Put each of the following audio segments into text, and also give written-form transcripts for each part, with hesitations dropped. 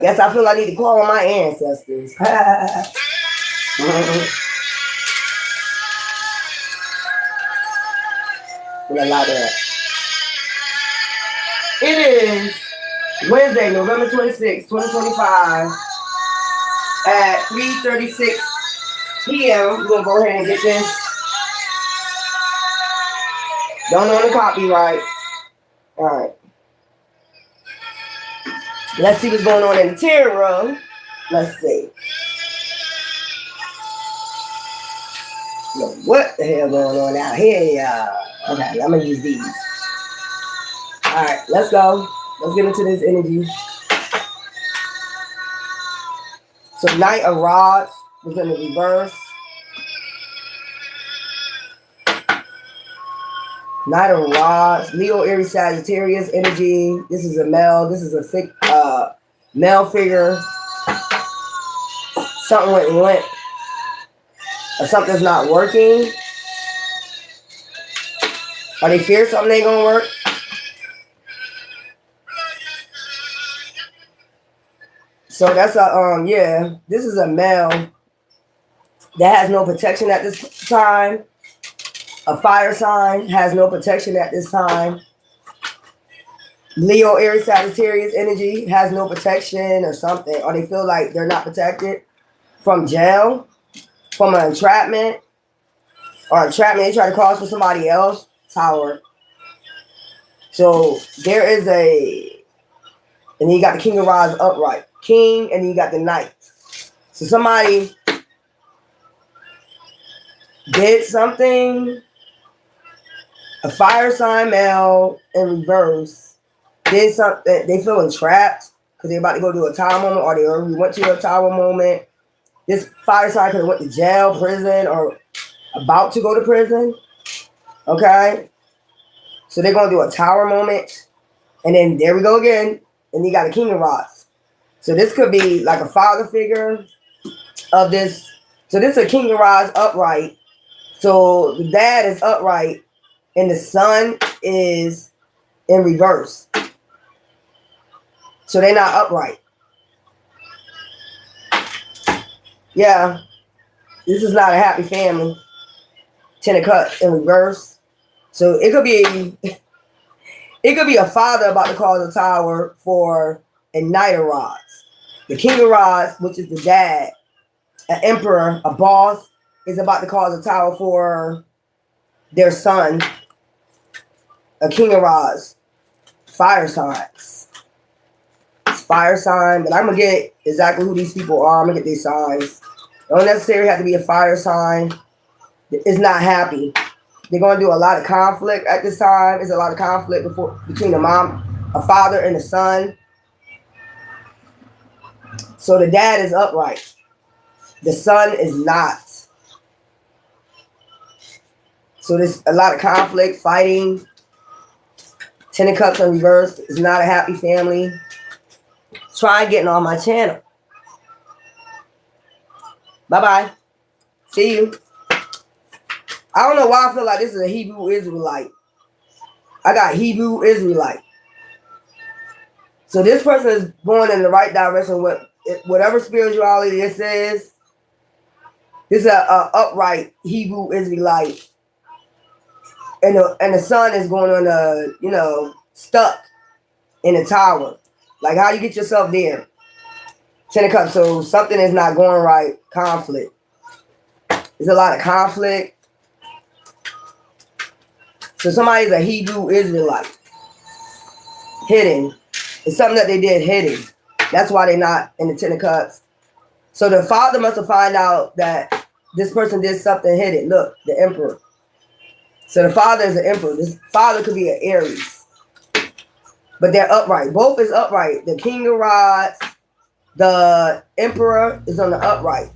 Guess I feel I need to call on my ancestors. With a lot of that. It is Wednesday, November 26, 2025 at 3:36 p.m. We're going to go ahead and get this. Don't own the copyright. All right. Let's see what's going on in the tarot. Let's see. What the hell going on out here, y'all? Okay, I'm going to use these. All right, let's go. Let's get into this energy. So Knight of Rods was in the reverse. Knight of Rods, Leo, Aries, Sagittarius energy. This is a male. This is a male figure. Something went limp. Or something's not working. Or they fear something ain't gonna work. So that's a yeah. This is a male that has no protection at this time. A fire sign has no protection at this time. Leo, Aries, Sagittarius energy has no protection or something, or they feel like they're not protected from jail, from an entrapment, or entrapment they try to cause for somebody else. Tower. So there is and then you got the King of Rods upright. King, and then you got the Knight. So somebody did something, a fire sign male in reverse, did something, they feel entrapped because they're about to go to a tower moment, or they already went to a tower moment. This fire sign could have went to jail, prison, or about to go to prison. Okay? So they're going to do a tower moment. And then there we go again. And you got the King of Rods. So this could be like a father figure of this. So this is a King of Rods upright. So the dad is upright and the son is in reverse. So they're not upright. Yeah. This is not a happy family. Ten of Cups in reverse. So it could be a father about to cause a tower for a Knight of Rods. The King of Rods, which is the dad, an emperor, a boss, is about to cause a tower for their son, a King of Rods. Fire signs. It's fire sign, but I'm going to get exactly who these people are. I'm going to get these signs. Don't necessarily have to be a fire sign. It's not happy. They're going to do a lot of conflict at this time. There's a lot of conflict between a father and a son. So the dad is upright. The son is not. So there's a lot of conflict, fighting. Ten of Cups in reverse. It's not a happy family. Try getting on my channel. Bye-bye. See you. I don't know why I feel like this is a Hebrew Israelite. I got Hebrew Israelite. So this person is going in the right direction with whatever spirituality this is. This is a upright Hebrew Israelite. And the son is going on stuck in a tower. Like how you get yourself there. Ten of Cups. So something is not going right. Conflict. There's a lot of conflict. So somebody's a Hebrew Israelite. Hidden. It's something that they did hidden. That's why they're not in the Ten of Cups. So the father must have found out that this person did something hidden. Look, the emperor. So the father is an emperor. This father could be an Aries. But they're upright. Both is upright. The King of Rods, the emperor is on the upright.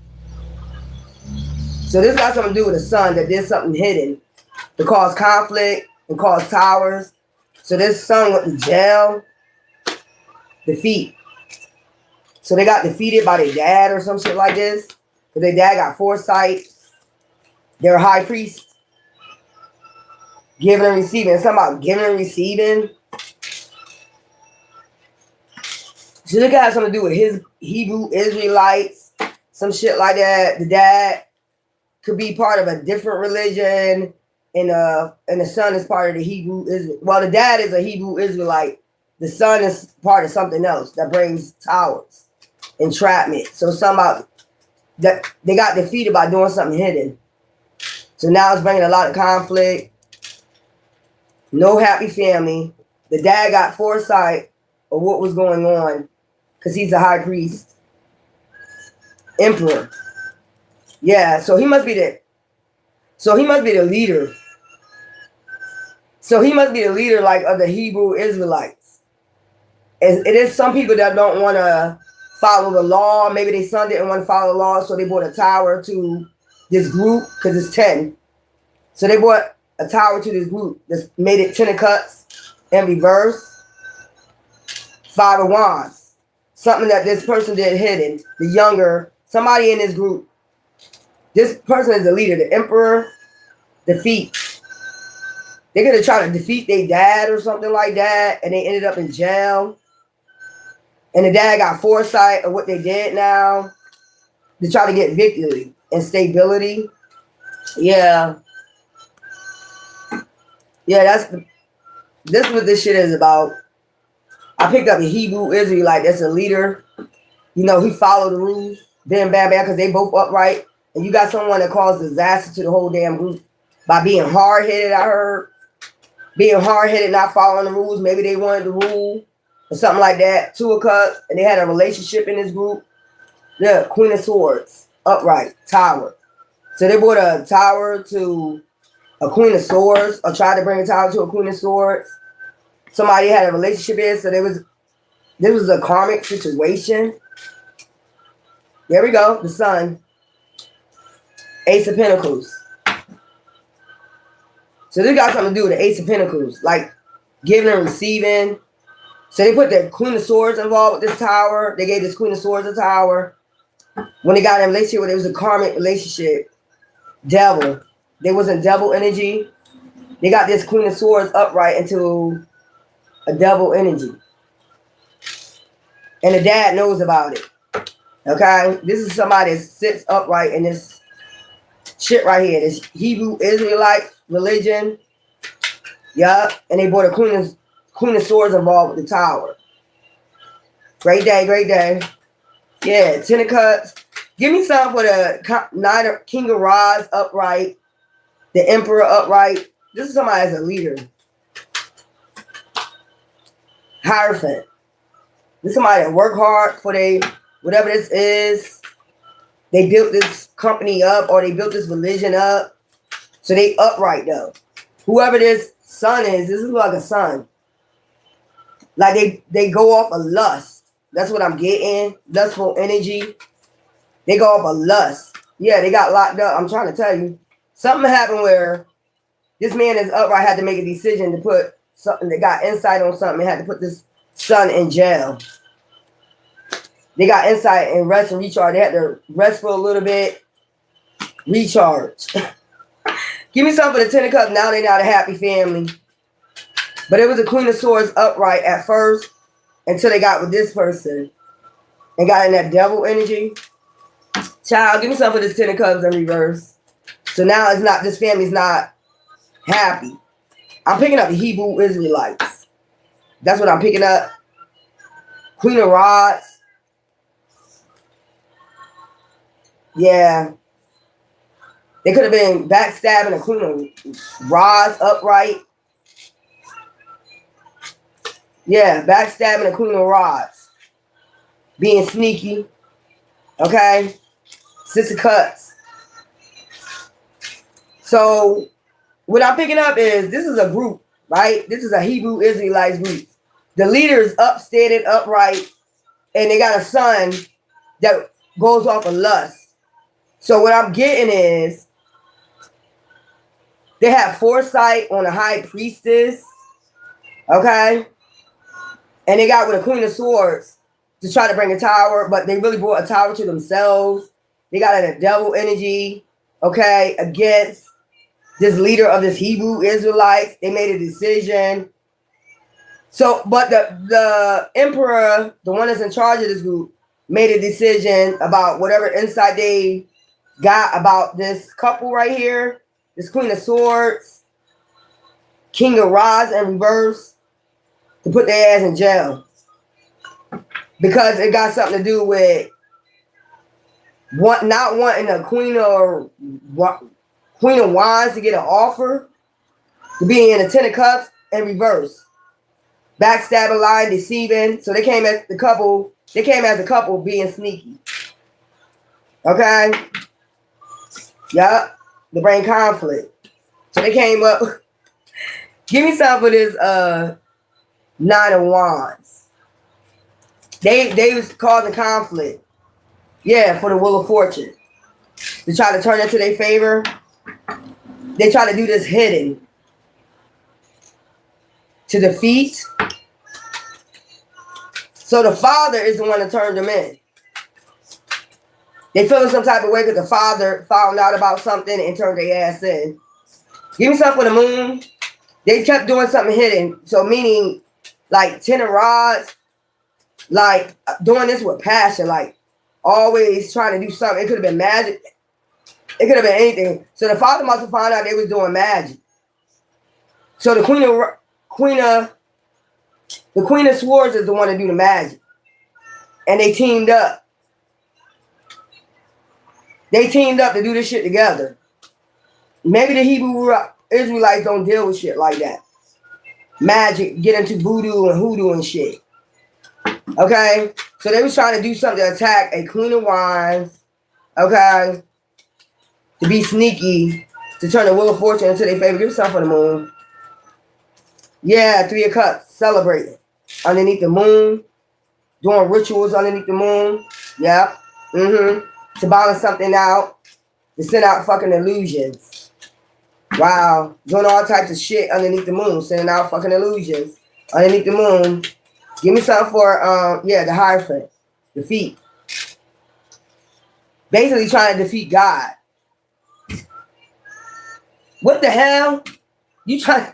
So this got something to do with a son that did something hidden to cause conflict and cause towers. So this son went to jail. Defeat. So they got defeated by their dad or some shit like this. Because their dad got foresight. They're a high priest. Giving and receiving. It's something about giving and receiving. So So it got something to do with his Hebrew Israelites, some shit like that. The dad could be part of a different religion, and the son is part of the Hebrew Israel. Well, the dad is a Hebrew Israelite. The son is part of something else that brings towers, entrapment. So somehow that they got defeated by doing something hidden. So now it's bringing a lot of conflict. No happy family. The dad got foresight of what was going on because he's a high priest, emperor. Yeah, so he must be the leader. So he must be the leader, like, of the Hebrew Israelites. It is some people that don't want to follow the law. Maybe their son didn't want to follow the law, so they bought a tower to this group because it's 10. So they bought a tower to this group that made it 10 of cups in reverse, 5 of wands. Something that this person did hidden, the younger, somebody in this group. This person is the leader, the emperor, defeat. They're going to try to defeat their dad or something like that, and they ended up in jail. And the dad got foresight of what they did now to try to get victory and stability. Yeah. Yeah, this is what this shit is about. I picked up a Hebrew Israelite that's a leader. You know, he followed the rules. Bam, bam, bam, because they both upright. And you got someone that caused disaster to the whole damn group by being hard-headed, I heard. Being hard-headed, not following the rules. Maybe they wanted the rule or something like that. 2 of cups, and they had a relationship in this group. Yeah, Queen of Swords, upright, tower. So they brought a tower to a Queen of Swords, or tried to bring a tower to a Queen of Swords. Somebody had a relationship in, so this was a karmic situation. There we go, the sun. Ace of Pentacles. So this got something to do with the Ace of Pentacles, like giving and receiving. So they put the Queen of Swords involved with this tower. They gave this Queen of Swords a tower. When they got in a relationship with it, was a karmic relationship. Devil. They wasn't devil energy. They got this Queen of Swords upright into a devil energy. And the dad knows about it. Okay? This is somebody that sits upright in this shit right here. This Hebrew Israelite religion. Yup. And they brought a Queen of Swords involved with the tower. Great day, great day. Yeah, 10 of cups. Give me some for the King of Rods upright. The Emperor upright. This is somebody as a leader. Hierophant. This is somebody that work hard for whatever this is. They built this company up, or they built this religion up. So they upright though. Whoever this son is, this is like a son. Like they go off of lust. That's what I'm getting. Lustful energy. They go off of lust. Yeah, they got locked up. I'm trying to tell you. Something happened where this man is upright, had to make a decision to put something that got insight on something and had to put this son in jail. They got insight and rest and recharge. They had to rest for a little bit. Recharge. Give me something for the 10 of cups. Now they're not a happy family. But it was a Queen of Swords upright at first until they got with this person and got in that devil energy. Child, give me something for this 10 of cups in reverse. So now it's not, this family's not happy. I'm picking up the Hebrew Israelites. That's what I'm picking up. Queen of Rods. Yeah. They could have been backstabbing a Queen of Rods upright. Yeah, backstabbing a Queen of Rods. Being sneaky. Okay? 6 of Cups. So, what I'm picking up is, this is a group, right? This is a Hebrew Israelites group. The leader's upstated, upright, and they got a son that goes off of lust. So what I'm getting is, they have foresight on a high priestess, okay? And they got with a Queen of Swords to try to bring a tower, but they really brought a tower to themselves. They got in a devil energy, okay, against this leader of this Hebrew Israelites. They made a decision So, but the emperor, the one that's in charge of this group, made a decision about whatever insight they got about this couple right here, this Queen of Swords, King of Rods in reverse, to put their ass in jail. Because it got something to do with not wanting a Queen of Wands to get an offer, to be in the Ten of Cups in reverse. Backstabbing, lying, deceiving. So they came as the couple. They came as a couple being sneaky. Okay. Yup. The brain conflict. So they came up. Give me some of this Nine of Wands. They was causing conflict. Yeah, for the Wheel of Fortune. To try to turn it to their favor. They try to do this hidden. To defeat. So the father is the one that turned them in. They feeling some type of way because the father found out about something and turned their ass in. Give me something for the moon. They kept doing something hidden. So meaning like 10 of rods, like doing this with passion, like always trying to do something. It could have been magic. It could have been anything. So the father must have found out they was doing magic. So the Queen of Swords is the one to do the magic. And they teamed up. They teamed up to do this shit together. Maybe the Hebrew Israelites don't deal with shit like that. Magic, get into voodoo and hoodoo and shit. Okay? So they was trying to do something to attack a Queen of Wands. Okay? To be sneaky. To turn the Wheel of Fortune into their favor. Give yourself for the moon. Yeah, 3 of Cups. Celebrating. Underneath the moon. Doing rituals underneath the moon. Yeah. To balance something out. To send out fucking illusions. Wow. Doing all types of shit underneath the moon. Sending out fucking illusions. Underneath the moon. Give me something for, the Hierophant. Defeat. Basically trying to defeat God. What the hell? You trying...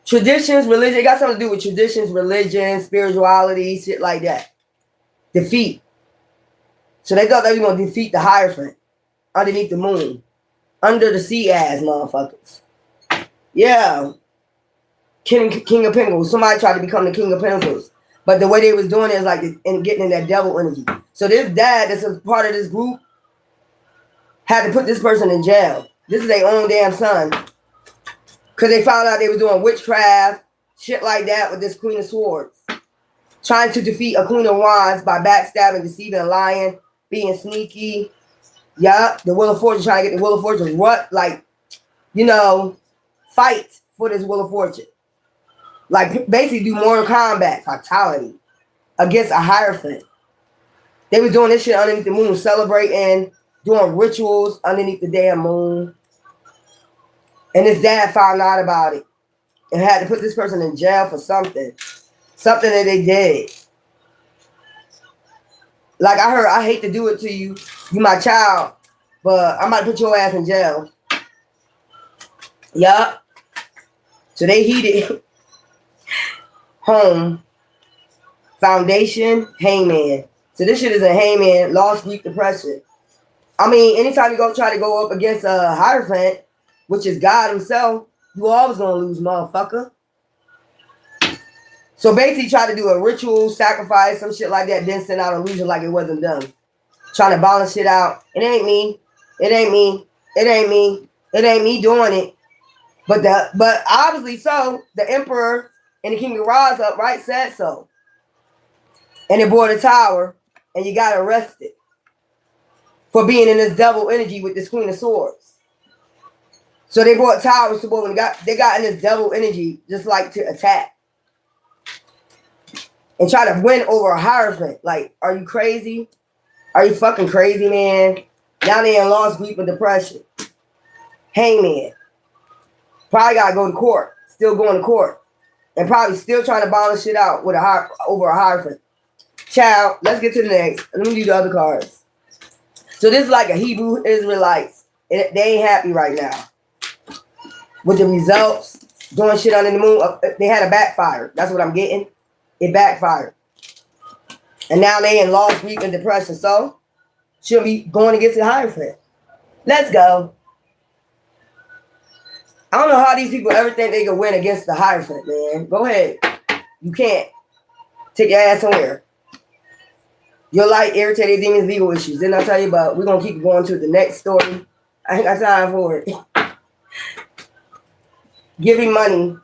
Traditions, religion, it got something to do with traditions, religion, spirituality, shit like that. Defeat. So they thought they were going to defeat the Hierophant underneath the moon. Under the sea ass motherfuckers. Yeah. King of Pentacles. Somebody tried to become the King of Pentacles. But the way they was doing it is like and getting in that devil energy. So this dad that's a part of this group had to put this person in jail. This is their own damn son. Because they found out they were doing witchcraft, shit like that with this Queen of Swords. Trying to defeat a Queen of Wands by backstabbing, deceiving, lying, being sneaky. Yeah, the Wheel of Fortune, trying to get the Wheel of Fortune. What, like, fight for this Wheel of Fortune. Like, basically do Mortal Kombat, fatality, against a Hierophant. They was doing this shit underneath the moon, celebrating, doing rituals underneath the damn moon. And his dad found out about it and had to put this person in jail for something. Something that they did. Like I heard, I hate to do it to you. You my child. But I'm about to put your ass in jail. Yup. So they heated. Home. Foundation. Hangman. So this shit is a hangman. Lost, grief, depression. I mean, anytime you go try to go up against a Hierophant, which is God himself, you always gonna lose, motherfucker. So basically try to do a ritual, sacrifice, some shit like that, then send out illusion like it wasn't done. Trying to balance shit out. It ain't me. It ain't me. It ain't me. It ain't me doing it. But obviously so, the Emperor and the King of Rods up, right, said so. And they bought a tower, and you got arrested for being in this double energy with this Queen of Swords. So they brought towers to both and they got in this double energy just like to attack. And try to win over a Hierophant. Like, are you crazy? Are you fucking crazy, man? Now they in lost, grief, and depression. Hangman. Probably gotta go to court. Still going to court. And probably still trying to balance shit out with over a Hierophant. Child, let's get to the next. Let me do the other cards. So this is like a Hebrew Israelites. They ain't happy right now with the results doing shit under the moon. They had a backfire. That's what I'm getting. It backfired. And now they in lost, grief, and depression. So she'll be going against the Hierophant. Let's go. I don't know how these people ever think they can win against the Hierophant, man. Go ahead. You can't. Take your ass somewhere. Your light, irritated demons, legal issues. Didn't I tell you about? We're going to keep going to the next story. I ain't got time for it. Giving money,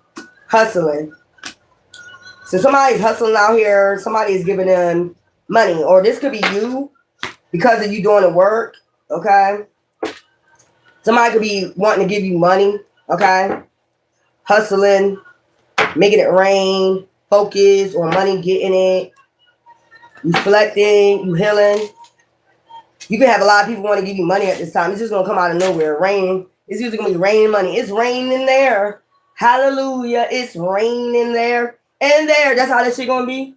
hustling. So somebody's hustling out here. Somebody is giving them money. Or this could be you because of you doing the work. Okay? Somebody could be wanting to give you money. Okay? Hustling. Making it rain. Focus on money, getting it. Reflecting. You healing. You can have a lot of people want to give you money at this time. It's just going to come out of nowhere. Rain. It's usually going to be raining money. It's raining there. Hallelujah. It's raining there and there. That's how this shit going to be.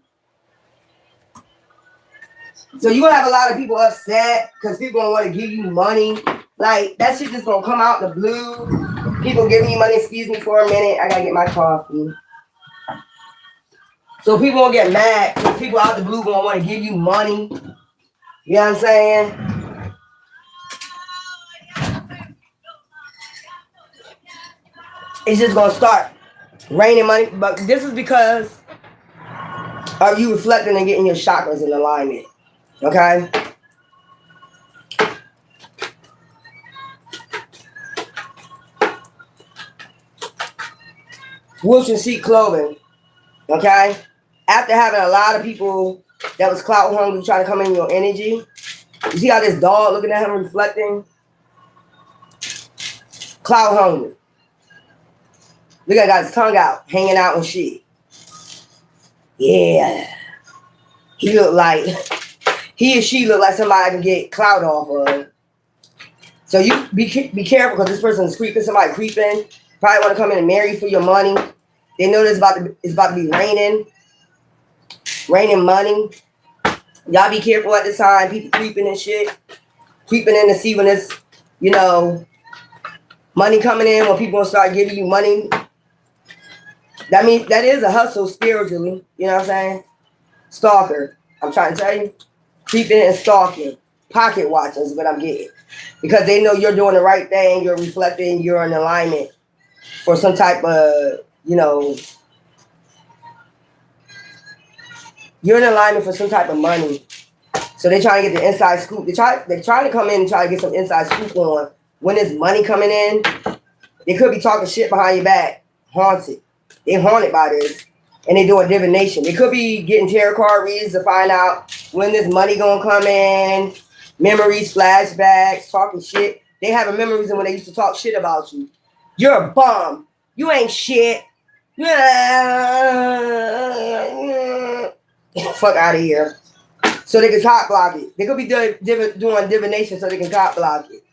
So you're going to have a lot of people upset because people going to want to give you money. Like, that shit just going to come out the blue. People giving you money. Excuse me for a minute. I got to get my coffee. So people going to get mad because people out the blue going to want to give you money. You know what I'm saying? It's just going to start raining money. But this is because of you reflecting and getting your chakras in alignment. Okay? Wolves in sheep clothing. Okay? After having a lot of people that was clout hungry trying to come in your energy. You see how this dog looking at him reflecting? Clout hungry. Look at got his tongue out, hanging out and shit. Yeah. He or she look like somebody I can get clout off of. So you be careful because this person is creeping, somebody creeping. Probably want to come in and marry you for your money. They know it's about to be raining. Raining money. Y'all be careful at this time. People creeping and shit. Creeping in to see when it's, money coming in, when people gonna start giving you money. That means that is a hustle spiritually. You know what I'm saying? Stalker. I'm trying to tell you. Creeping and stalking. Pocket watching is what I'm getting. Because they know you're doing the right thing. You're reflecting. You're in alignment for some type of, you're in alignment for some type of money. So they're trying to get the inside scoop. They're trying to come in and try to get some inside scoop on when there's money coming in. They could be talking shit behind your back. Haunted. They're haunted by this. And they're doing divination. They could be getting tarot card reads to find out when this money gonna come in. Memories, flashbacks, talking shit. They have memories of when they used to talk shit about you. You're a bum. You ain't shit. Fuck out of here. So they can cop block it. They could be doing divination so they can cop block it.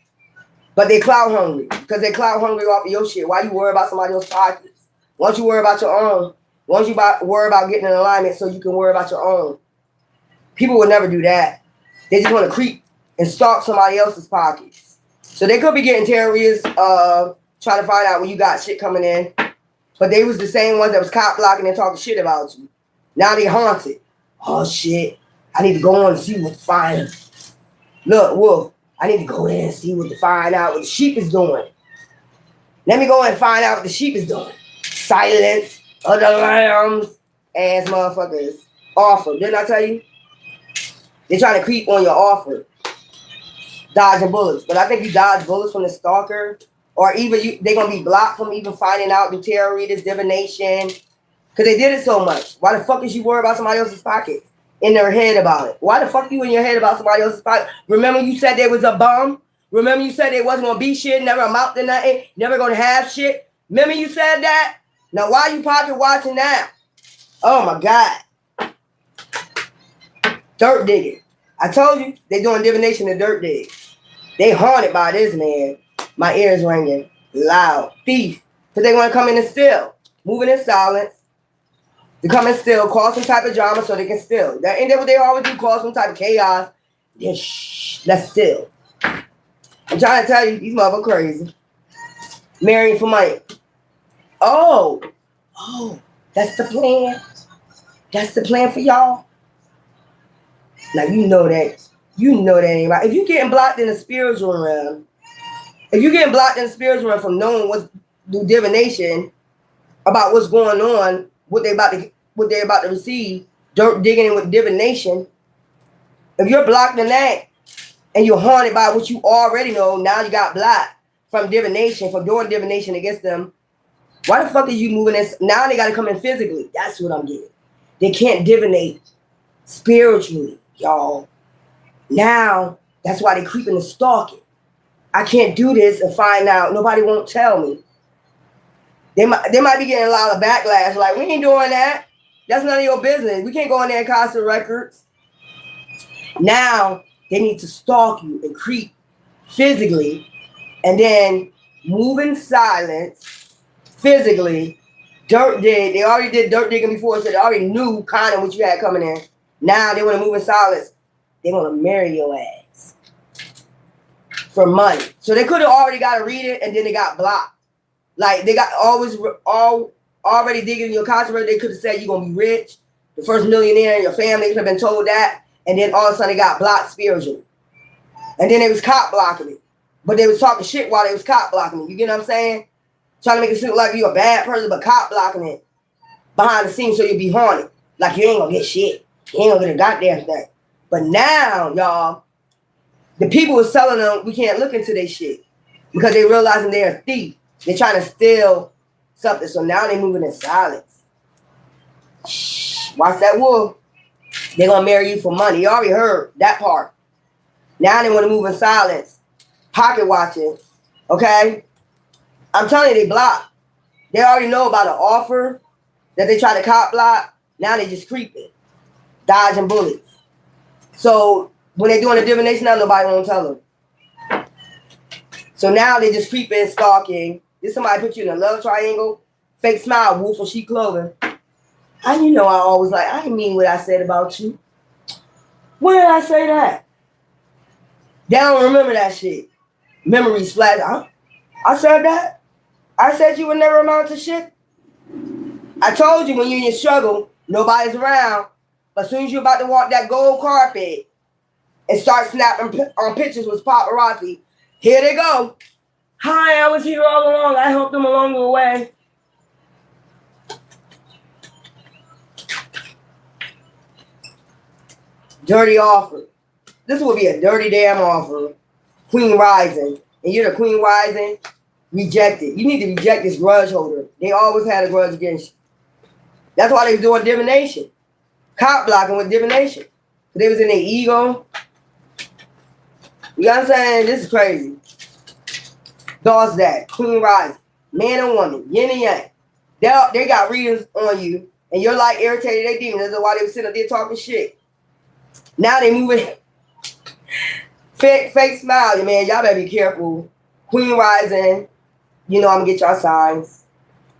But they clout hungry. Because they clout hungry off of your shit. Why you worry about somebody else's pockets? Once you worry about your own. Once you worry about getting in alignment so you can worry about your own. People would never do that. They just want to creep and stalk somebody else's pockets. So they could be getting terrorists, trying to find out when you got shit coming in. But they was the same ones that was cop blocking and talking shit about you. Now they haunted. Oh shit. I need to go on and see what to find. Look, Wolf, I need to go in and see what to find out what the sheep is doing. Let me go and find out what the sheep is doing. Silence of the lambs. Ass motherfuckers. Offer. Didn't I tell you? They're trying to creep on your offer. Dodging bullets. But I think you dodge bullets from the stalker. Or even they're going to be blocked from even finding out the tarot readers, divination. Because they did it so much. Why the fuck is you worried about somebody else's pockets? In their head about it. Why the fuck you in your head about somebody else's pocket? Remember you said they was a bum? Remember you said they wasn't going to be shit, never amount to nothing, never going to have shit? Remember you said that? Now why you pocket watching now? Oh my God. Dirt digging. I told you, they doing divination and dirt dig. They haunted by this, man. My ears ringing loud. Thief. Because they want to come in and steal. Moving in silence. To come and steal, cause some type of drama so they can steal. That ain't that what they always do, cause some type of chaos. Then shh, let's steal. I'm trying to tell you, these motherfuckers crazy. Marrying for money. Oh, that's the plan. That's the plan for y'all. Now you know that. You know that ain't right. If you're getting blocked in the spiritual realm, from knowing what's through divination about what's going on, what they're about to receive, dirt digging in with divination. If you're blocked in that and you're haunted by what you already know, now you got blocked from divination, from doing divination against them. Why the fuck are you moving this? Now they got to come in physically. That's what I'm getting. They can't divinate spiritually, y'all. Now, that's why they creeping and stalking. I can't do this and find out. Nobody won't tell me. They might be getting a lot of backlash. Like, we ain't doing that. That's none of your business. We can't go in there and cost the records. Now, they need to stalk you and creep physically and then move in silence physically. Dirt dig. They already did dirt digging before, so they already knew kind of what you had coming in. Now they want to move in silence. They want to marry your ass for money. So they could have already got to read it and then they got blocked. Like they got already digging in your contract. They could have said you're going to be rich, the first millionaire in your family. Could have been told that. And then all of a sudden they got blocked spiritually. And then they was cop blocking it. But they was talking shit while they was cop blocking it. You get what I'm saying? Trying to make it seem like you're a bad person, but cop blocking it behind the scenes so you'll be haunted. Like you ain't going to get shit. You ain't going to get a goddamn thing. But now, y'all, the people who selling them, we can't look into their shit because they realizing they're a thief. They're trying to steal something. So now they moving in silence. Shh, watch that wolf. They're going to marry you for money. You already heard that part. Now they want to move in silence. Pocket watching. Okay? I'm telling you, they block. They already know about an offer that they try to cop block. Now they just creeping. Dodging bullets. So when they're doing a divination now, nobody won't tell them. So now they just creeping, stalking. Did somebody put you in a love triangle? Fake smile, wolf in sheep clothing. How you know I always like, I didn't mean what I said about you. When did I say that? They don't remember that shit. Memories flash. I said that? I said you would never amount to shit? I told you when you're in your struggle, nobody's around. But as soon as you're about to walk that gold carpet and start snapping on pictures with paparazzi, here they go. Hi, I was here all along. I helped them along the way. Dirty offer. This will be a dirty damn offer. Queen rising. And you're the queen rising. Reject it. You need to reject this grudge holder. They always had a grudge against you. That's why they were doing divination. Cop blocking with divination. They was in their ego. You know what I'm saying? This is crazy. Dog's that. Queen rising. Man and woman. Yin and yang. They got readings on you. And you're like irritated. They demons. That's why they were sitting up there talking shit. Now they moving. Fake smile, man. Y'all better be careful. Queen rising. You know I'm gonna get y'all signs.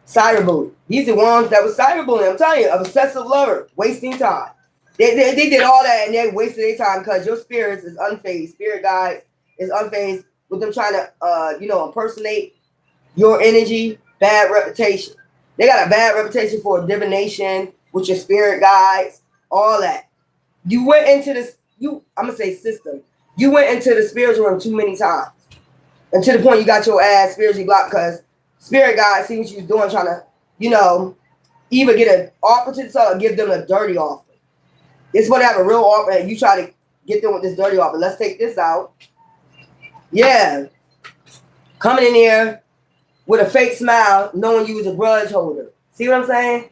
Cyberbullying. These are ones that was cyberbullying. I'm telling you, an obsessive lover, wasting time. They did all that and they wasted their time because your spirits is unfazed. Spirit guides is unfazed with them trying to impersonate your energy. Bad reputation. They got a bad reputation for divination with your spirit guides. All that. You went into this. I'm gonna say system. You went into the spiritual room too many times. And to the point you got your ass spiritually blocked because spirit guides see what you was doing, trying to, either get an offer to the soul or give them a dirty offer. It's going to have a real offer and you try to get them with this dirty offer. Let's take this out. Yeah. Coming in here with a fake smile, knowing you was a grudge holder. See what I'm saying?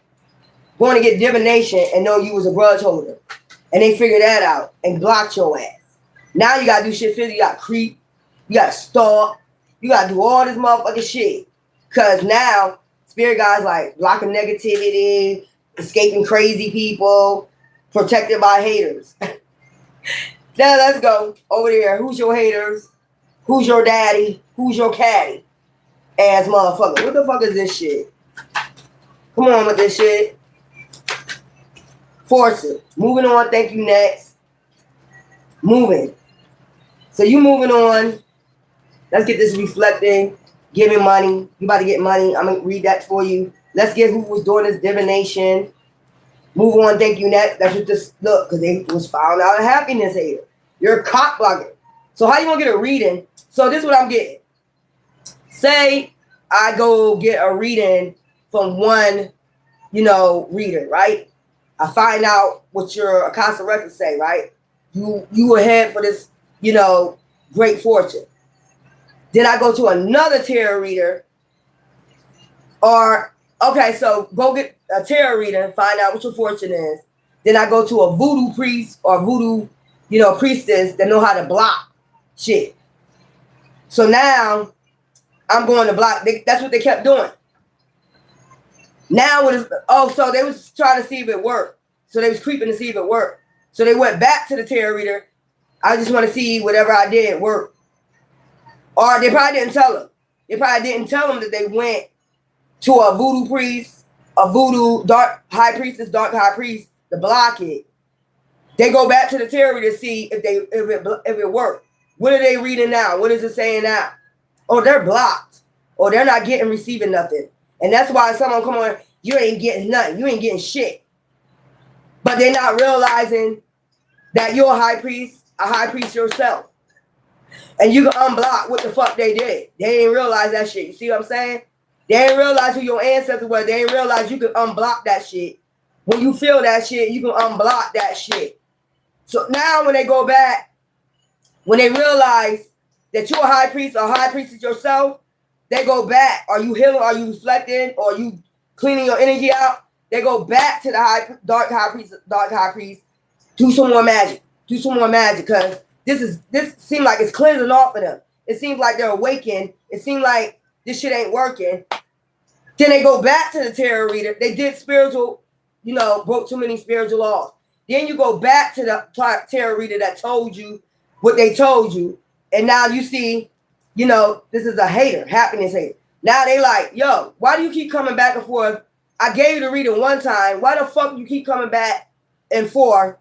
Going to get divination and know you was a grudge holder. And they figured that out and blocked your ass. Now you got to do shit physically. You got to creep. You got to stalk. You got to do all this motherfucking shit. Because now, spirit guys like blocking negativity, escaping crazy people, protected by haters. Now let's go over there. Who's your haters? Who's your daddy? Who's your caddy? Ass motherfucker. What the fuck is this shit? Come on with this shit. Force it. Moving on. Thank you. Next. Moving. So you moving on. Let's get this reflecting. Give me money. You about to get money. I'm going to read that for you. Let's get who was doing this divination. Move on. Thank you, next. That's what this look, because they was found out a happiness hater. You're a cock blocker. So how you going to get a reading? So this is what I'm getting. Say I go get a reading from one, reader, right? I find out what your Akasha records say, right? You were head for this, great fortune. Then I go to another tarot reader, or okay, so go get a tarot reader and find out what your fortune is. Then I go to a voodoo priest or voodoo, priestess that know how to block shit. So now I'm going to block. That's what they kept doing. Now what is? So they was trying to see if it worked. So they was creeping to see if it worked. So they went back to the tarot reader. I just want to see whatever I did work. Or they probably didn't tell them. They probably didn't tell them that they went to a voodoo priest, a voodoo dark high priestess, dark high priest to block it. They go back to the tarot reader to see if it worked. What are they reading now? What is it saying now? Oh, they're blocked. Or they're not receiving nothing. And that's why someone come on, you ain't getting nothing. You ain't getting shit. But they're not realizing that you're a high priest yourself. And you can unblock what the fuck they did. They ain't realize that shit. You see what I'm saying? They ain't realize who your ancestors were. They ain't realize you can unblock that shit. When you feel that shit, you can unblock that shit. So now when they go back, when they realize that you're a high priest or high priestess yourself, they go back. Are you healing? Are you reflecting? Or are you cleaning your energy out? They go back to the dark high priest. Do some more magic. Because this seems like it's cleansing off of them. It seems like they're awakened. It seems like this shit ain't working. Then they go back to the tarot reader. They did spiritual, broke too many spiritual laws. Then you go back to the tarot reader that told you what they told you. And now you see, this is a hater, happiness hater. Now they like, yo, why do you keep coming back and forth? I gave you the reading one time. Why the fuck you keep coming back and forth,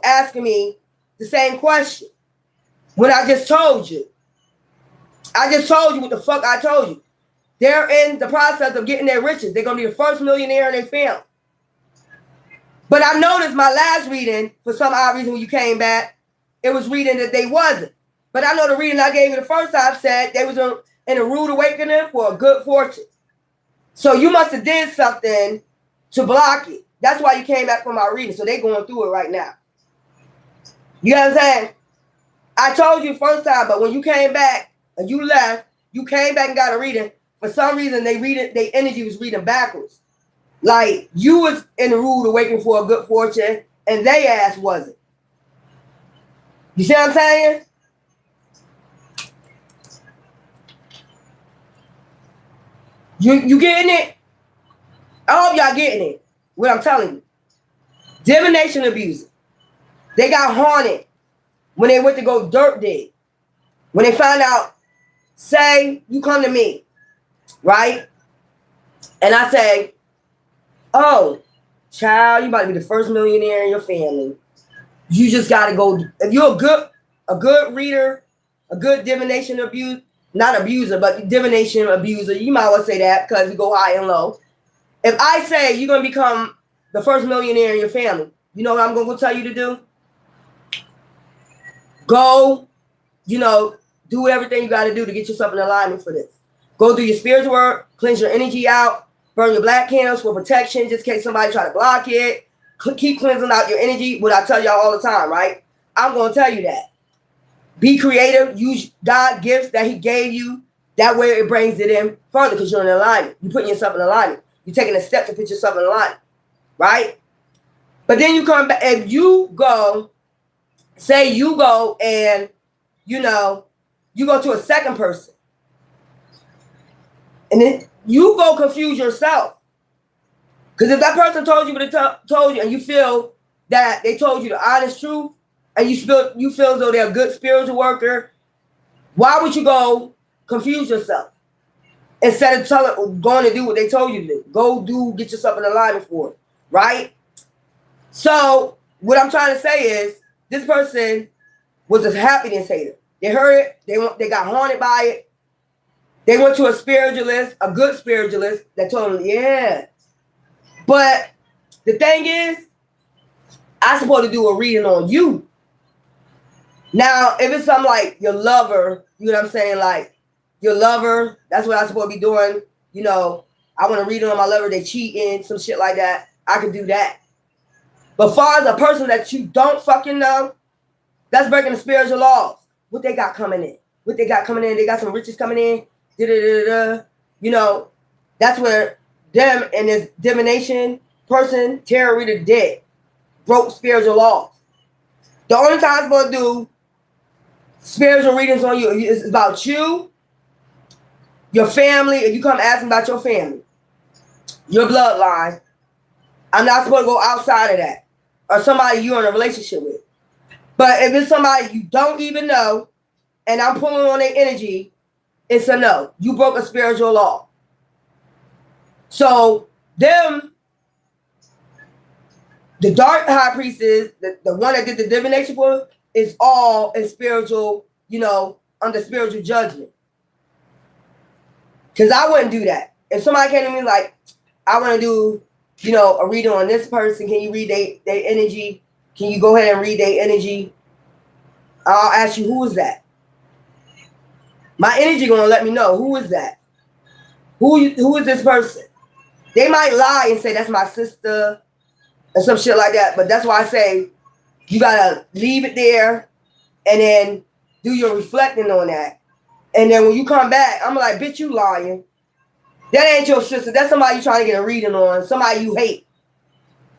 asking me the same question when I just told you? I just told you what the fuck I told you. They're in the process of getting their riches. They're going to be the first millionaire in their family. But I noticed my last reading, for some odd reason when you came back, it was reading that they wasn't. But I know the reading I gave you the first time said they was in a rude awakening for a good fortune. So you must have did something to block it. That's why you came back for my reading. So they going through it right now. You know what I'm saying? I told you first time, but when you came back and you left, you came back and got a reading. For some reason, their energy was reading backwards. Like you was in the rude awakening for a good fortune, and they ass wasn't. You see what I'm saying? You getting it? I hope y'all getting it. What I'm telling you. Divination abuser. They got haunted when they went to go dirt dig. When they found out, say you come to me, right? And I say, oh, child, you about to be the first millionaire in your family. You just got to go. If you're a good reader, a good divination abuser, not abuser, but divination abuser, you might well say that because you go high and low. If I say you're going to become the first millionaire in your family, you know what I'm going to tell you to do? Go, do everything you got to do to get yourself in alignment for this. Go do your spiritual work, cleanse your energy out, burn your black candles for protection, just in case somebody try to block it. Keep cleansing out your energy, what I tell y'all all the time, right? I'm going to tell you that. Be creative. Use God gifts that he gave you. That way it brings it in further because you're in alignment. You're putting yourself in alignment. You're taking a step to put yourself in alignment, right? But then you come back, if you go, say you go and, you go to a second person. And then you go confuse yourself. Because if that person told you what they told you and you feel that they told you the honest truth and you feel as though they're a good spiritual worker, why would you go confuse yourself? Instead of going to do what they told you to do. Get yourself in alignment for it, right? So what I'm trying to say is this person was a happiness hater. They heard it. They got haunted by it. They went to a spiritualist, a good spiritualist, that told them, yeah. But the thing is, I'm supposed to do a reading on you. Now, if it's something like your lover, you know what I'm saying? Like your lover, that's what I'm supposed to be doing. You know, I want to read on my lover, they cheating, some shit like that. I can do that. But far as a person that you don't fucking know, that's breaking the spiritual laws. What they got coming in? What they got coming in? They got some riches coming in. You know, that's where them and this divination person, tarot reader, dead, broke spiritual laws. The only time I'm supposed to do spiritual readings on you is about you, your family. If you come asking about your family, your bloodline, I'm not supposed to go outside of that, or somebody you're in a relationship with. But if it's somebody you don't even know, and I'm pulling on their energy, it's a no. You broke a spiritual law. So them, the dark high priestess, the one that did the divination for, is all in spiritual, you know, under spiritual judgment. Because I wouldn't do that. If somebody came to me like, I want to do, you know, a reading on this person, can you read their energy? Can you go ahead and read their energy? I'll ask you, who is that? My energy gonna let me know, who is that? Who is this person? They might lie and say that's my sister or some shit like that, but that's why I say you gotta leave it there and then do your reflecting on that. And then when you come back, I'm like, bitch, you lying. That ain't your sister. That's somebody you trying to get a reading on. Somebody you hate.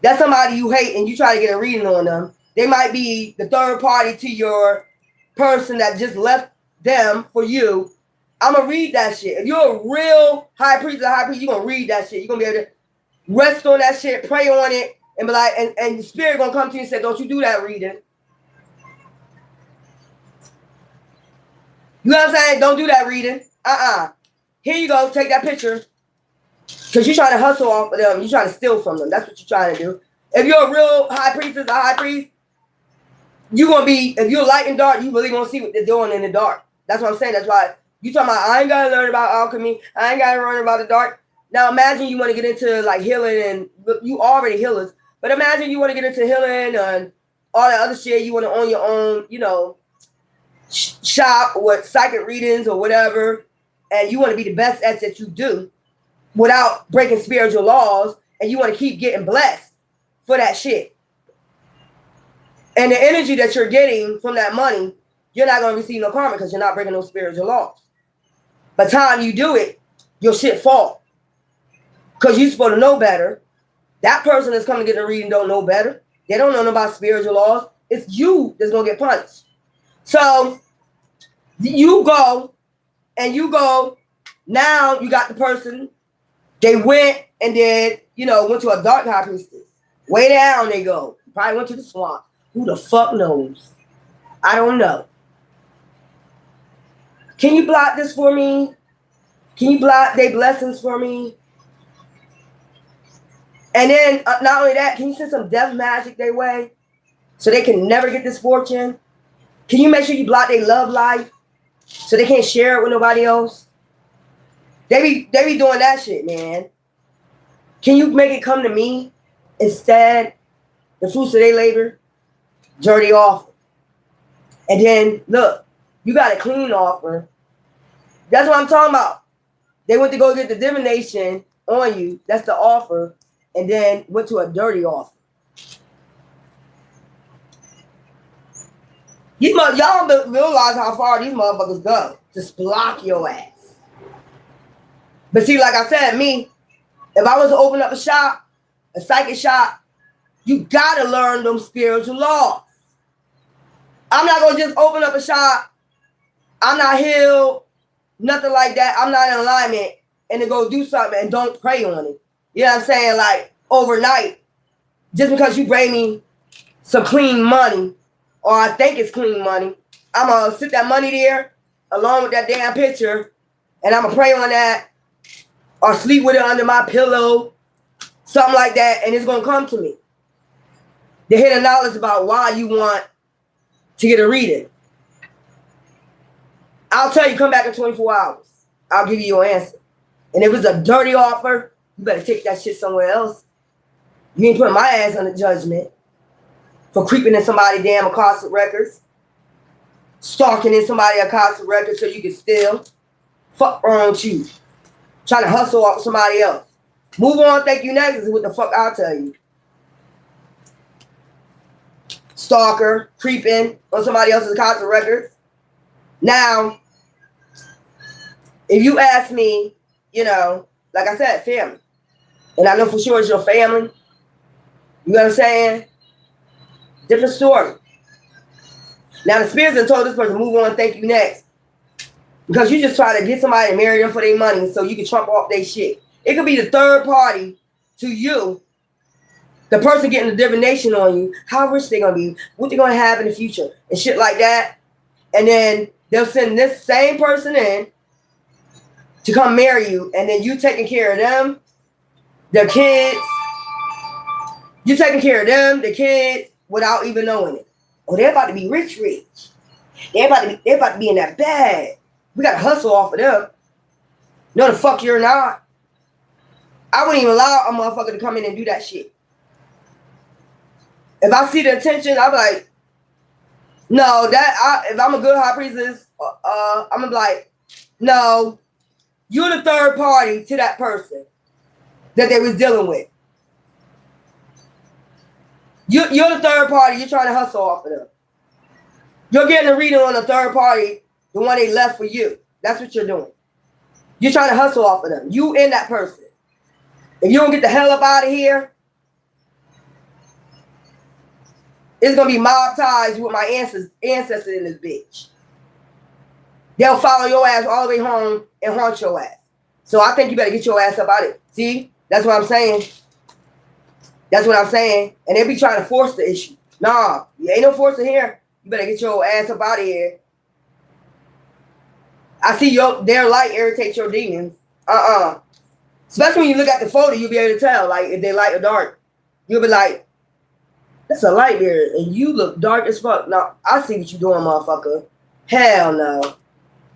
That's somebody you hate and you try to get a reading on them. They might be the third party to your person that just left them for you. I'm going to read that shit. If you're a real high priest, you're going to read that shit. You're going to be able to rest on that shit, pray on it, and be like, and the spirit going to come to you and say, don't you do that reading. You know what I'm saying? Don't do that reading. Here you go. Take that picture. Because you're trying to hustle off of them. You're trying to steal from them. That's what you're trying to do. If you're a real high priestess, a high priest, you're going to be, if you're light and dark, you really going to see what they're doing in the dark. That's what I'm saying. That's why you talking about, I ain't got to learn about alchemy. I ain't got to learn about the dark. Now imagine you want to get into like healing, and you already healers. But imagine you want to get into healing and all that other shit. You want to own your own, you know, shop with psychic readings or whatever. And you want to be the best at that you do without breaking spiritual laws. And you want to keep getting blessed for that shit. And the energy that you're getting from that money, you're not going to receive no karma because you're not breaking those spiritual laws. By the time you do it, your shit fall. Because you're supposed to know better. That person that's coming to get a reading don't know better. They don't know about spiritual laws. It's you that's going to get punished. So you go, now you got the person. They went and did, you know, went to a dark high priestess. Way down they go. Probably went to the swamp. Who the fuck knows? I don't know. Can you block this for me? Can you block their blessings for me? And then, not only that, can you send some death magic their way so they can never get this fortune? Can you make sure you block their love life so they can't share it with nobody else? They be doing that shit, man. Can you make it come to me instead? The fruits of their labor, dirty offer. And then, look, you got a clean offer. That's what I'm talking about. They went to go get the divination on you. That's the offer. And then went to a dirty offer. Y'all don't realize how far these motherfuckers go. Just block your ass. But see, like I said, me, if I was to open up a shop, a psychic shop, you gotta learn them spiritual laws. I'm not gonna just open up a shop. I'm not healed, nothing like that. I'm not in alignment and to go do something and don't pray on it. You know what I'm saying? Like overnight, just because you bring me some clean money, or I think it's clean money, I'm gonna sit that money there along with that damn picture, and I'm gonna pray on that, or sleep with it under my pillow, something like that, and it's gonna come to me. The hidden knowledge about why you want to get a reading. I'll tell you, come back in 24 hours. I'll give you your answer. And if it's a dirty offer, you better take that shit somewhere else. You ain't putting my ass under judgment for creeping in somebody's damn Akasha records, stalking in somebody's Akasha records so you can steal. Fuck wrong with you. Trying to hustle off somebody else. Move on, thank you next is what the fuck I'll tell you. Stalker, creeping on somebody else's Akasha records. Now, if you ask me, you know, like I said, family. And I know for sure it's your family. You know what I'm saying? Different story. Now the spirits have told this person, move on, thank you next. Because you just try to get somebody to marry them for their money so you can trump off their shit. It could be the third party to you. The person getting the divination on you. How rich they gonna be. What they gonna have in the future. And shit like that. And then they'll send this same person in to come marry you. And then you taking care of them, their kids. You taking care of them, the kids, without even knowing it. Oh, they're about to be rich. They're about to be in that bag. We got to hustle off of them. No, the fuck you're not. I wouldn't even allow a motherfucker to come in and do that shit. If I see the attention, I'm like, no, if I'm a good high priestess, I'm gonna be like, no, you're the third party to that person that they was dealing with. You're the third party. You're trying to hustle off of them. You're getting a reading on the third party, the one they left for you. That's what you're doing. You're trying to hustle off of them. You and that person. If you don't get the hell up out of here, it's going to be mob ties with my ancestors in this bitch. They'll follow your ass all the way home and haunt your ass. So I think you better get your ass up out of it. See? That's what I'm saying. That's what I'm saying. And they be trying to force the issue. Nah, you ain't no forcing here. You better get your ass up out of here. I see their light irritates your demons. Especially when you look at the photo, you'll be able to tell, like, if they light or dark. You'll be like, that's a light beard, and you look dark as fuck. Now, I see what you doing, motherfucker. Hell no.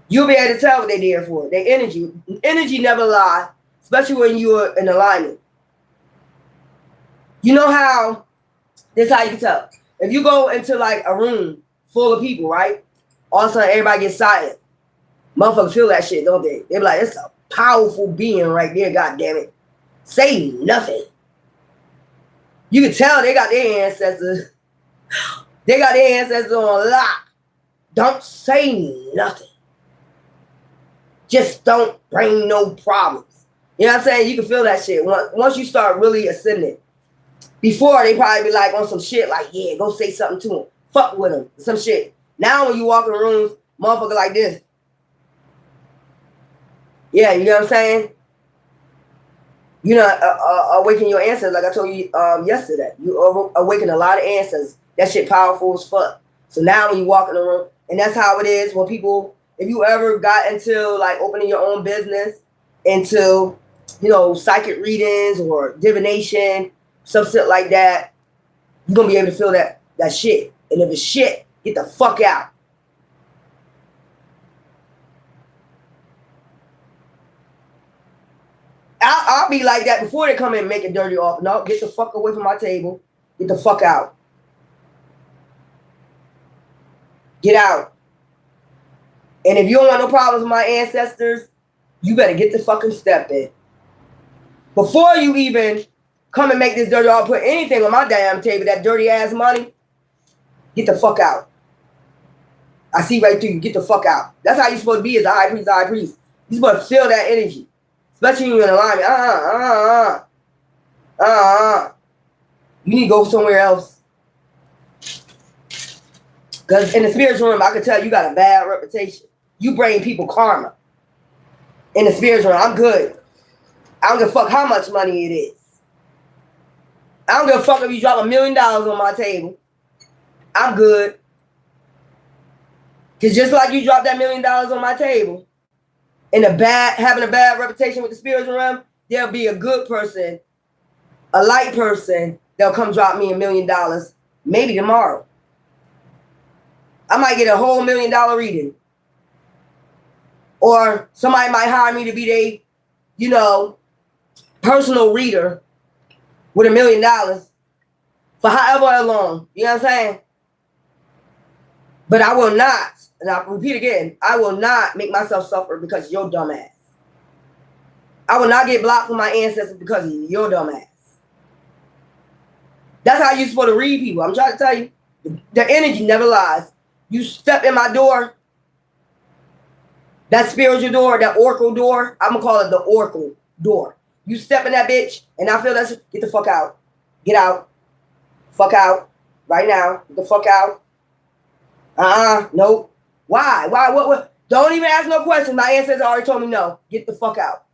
You'll be able to tell what they there for. Their energy. Energy never lie, especially when you're in alignment. You know how, this is how you can tell. If you go into like a room full of people, right? All of a sudden everybody gets silent. Motherfuckers feel that shit, don't they? They be like, it's a powerful being right there, goddammit. Say nothing. You can tell they got their ancestors. They got their ancestors on lock. Don't say nothing. Just don't bring no problems. You know what I'm saying? You can feel that shit. Once you start really ascending. Before, they probably be like on some shit like, yeah, go say something to them. Fuck with them. Some shit. Now when you walk in rooms, motherfucker like this. Yeah, you know what I'm saying? You know, awaken your ancestors like I told you yesterday. You awaken a lot of ancestors. That shit powerful as fuck. So now when you walk in the room, and that's how it is when people, if you ever got into like opening your own business, into, you know, psychic readings or divination, some shit like that, you're going to be able to feel that shit. And if it's shit, get the fuck out. I'll be like that before they come in and make a dirty offer. No, get the fuck away from my table. Get the fuck out. Get out. And if you don't want no problems with my ancestors, you better get the fucking step in. Before you even come and make this dirty offer, put anything on my damn table, that dirty ass money, get the fuck out. I see right through you. Get the fuck out. That's how you're supposed to be as a high priest. You're supposed to feel that energy. Especially when you're in alignment. You need to go somewhere else. Because in the spiritual realm, I can tell you got a bad reputation. You bring people karma. In the spiritual realm, I'm good. I don't give a fuck how much money it is. I don't give a fuck if you drop $1 million on my table. I'm good. Because just like you dropped that $1 million on my table, in having a bad reputation with the spiritual realm, there'll be a good person, a light person, that'll come drop me $1 million, maybe tomorrow. I might get a whole $1 million reading. Or somebody might hire me to be their, you know, personal reader with $1 million for however long. You know what I'm saying? But I will not, and I'll repeat again, I will not make myself suffer because of your dumb ass. I will not get blocked from my ancestors because of your dumb ass. That's how you're supposed to read people. I'm trying to tell you. The energy never lies. You step in my door, that spiritual door, that oracle door, I'm going to call it the oracle door. You step in that bitch, and I feel that shit, get the fuck out. Get out. Fuck out. Right now. Get the fuck out. Nope. Why? Why? What? Don't even ask no questions. My ancestors already told me no. Get the fuck out.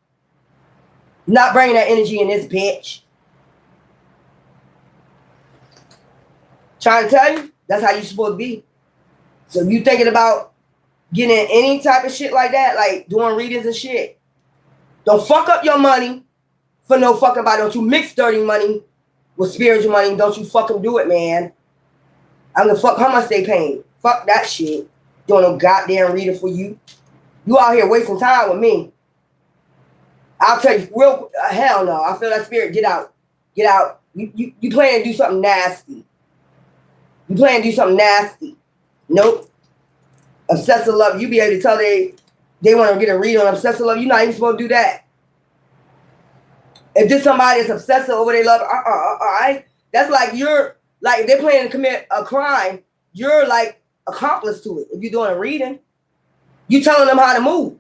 Not bringing that energy in this bitch. Trying to tell you, that's how you're supposed to be. So if you thinking about getting any type of shit like that, like doing readings and shit, don't fuck up your money for no fucking body. Don't you mix dirty money with spiritual money. Don't you fucking do it, man. I'm gonna fuck how much they paying. Fuck that shit. Doing no goddamn reading for you. You out here wasting time with me. I'll tell you real hell no. I feel that spirit. Get out. Get out. You plan to do something nasty. You plan to do something nasty. Nope. Obsessive love. You be able to tell they want to get a read on obsessive love. You're not even supposed to do that. If this somebody is obsessive over their love, alright. That's like you're like if they're planning to commit a crime, you're like accomplice to it. If you're doing a reading, you telling them how to move.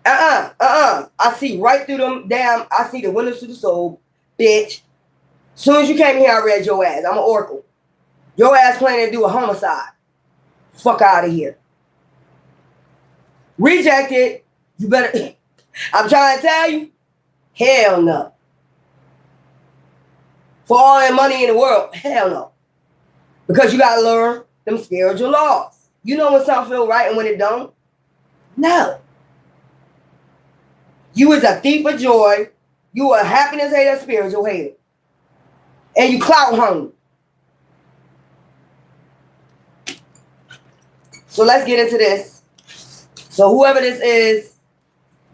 I see right through them. Damn, I see the windows to the soul, bitch. Soon as you came here, I read your ass. I'm an oracle. Your ass planning to do a homicide. Fuck out of here. Rejected. You better. I'm trying to tell you. Hell no. For all that money in the world, hell no. Because you gotta learn them spiritual laws. You know when something feel right and when it don't? No. You is a thief of joy. You a happiness hater, spiritual hater. And you clout hungry. So let's get into this. So whoever this is,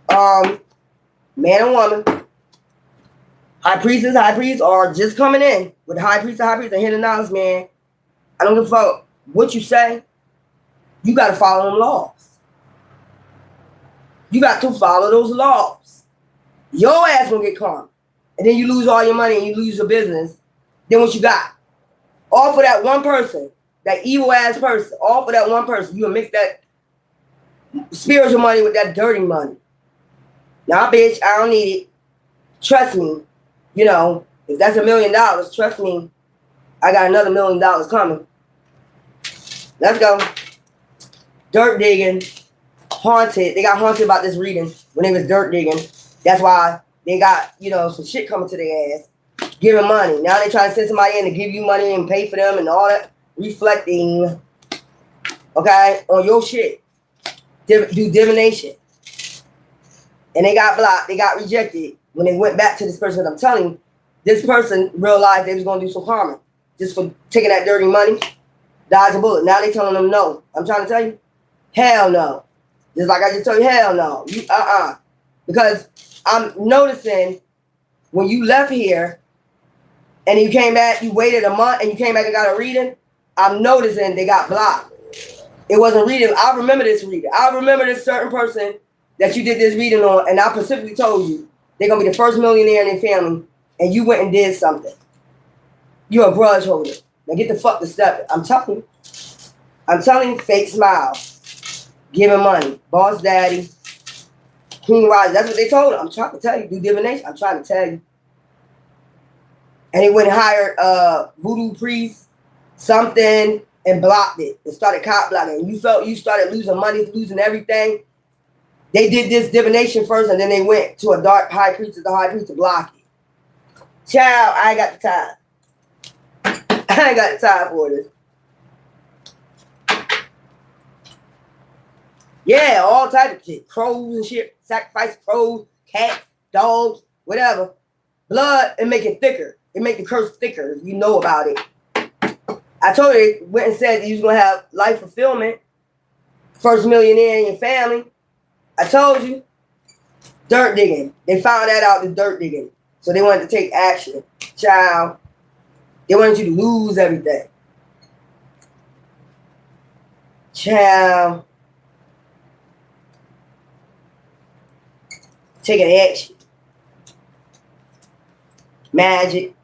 man and woman, high priest, or just coming in with the high priest and hidden knowledge, man. I don't give a fuck what you say. You got to follow them laws. You got to follow those laws. Your ass gonna get karma. And then you lose all your money and you lose your business. Then what you got? All for that one person, that evil ass person, all for that one person. You gonna mix that spiritual money with that dirty money. Nah, bitch, I don't need it. Trust me. You know, if that's $1 million, trust me, I got another $1 million coming. Let's go. Dirt digging. Haunted. They got haunted about this reading when they was dirt digging. That's why they got, you know, some shit coming to their ass. Giving money. Now they trying to send somebody in to give you money and pay for them and all that. Reflecting. Okay? On your shit. Do divination. And they got blocked. They got rejected. When they went back to this person, I'm telling you, this person realized they was going to do some karma. Just for taking that dirty money. Dodge a bullet. Now they telling them no. I'm trying to tell you. Hell no. Just like I just told you, hell no. Because I'm noticing when you left here and you came back, you waited a month and you came back and got a reading, I'm noticing they got blocked. It wasn't reading. I remember this reading. I remember this certain person that you did this reading on, and I specifically told you they're going to be the first millionaire in their family, and you went and did something. You're a grudge holder. Now get the fuck to step. I'm telling you. I'm telling you, fake smile. Giving money. Boss daddy. King Roger. That's what they told him. I'm trying to tell you. Do divination. I'm trying to tell you. And he went and hired voodoo priest, something, and blocked it. And started cop blocking. And you felt you started losing money, losing everything. They did this divination first, and then they went to a dark high priest, to block it. Child, I ain't got the time. I ain't got the time for this. Yeah, all type of shit. Crows and shit. Sacrifice crows, cats, dogs, whatever. Blood, and make it thicker. It make the curse thicker if you know about it. I told you, went and said that you was going to have life fulfillment. First millionaire in your family. I told you. Dirt digging. They found that out, the dirt digging. So they wanted to take action. Child. They wanted you to lose everything. Child. Taking action. Magic.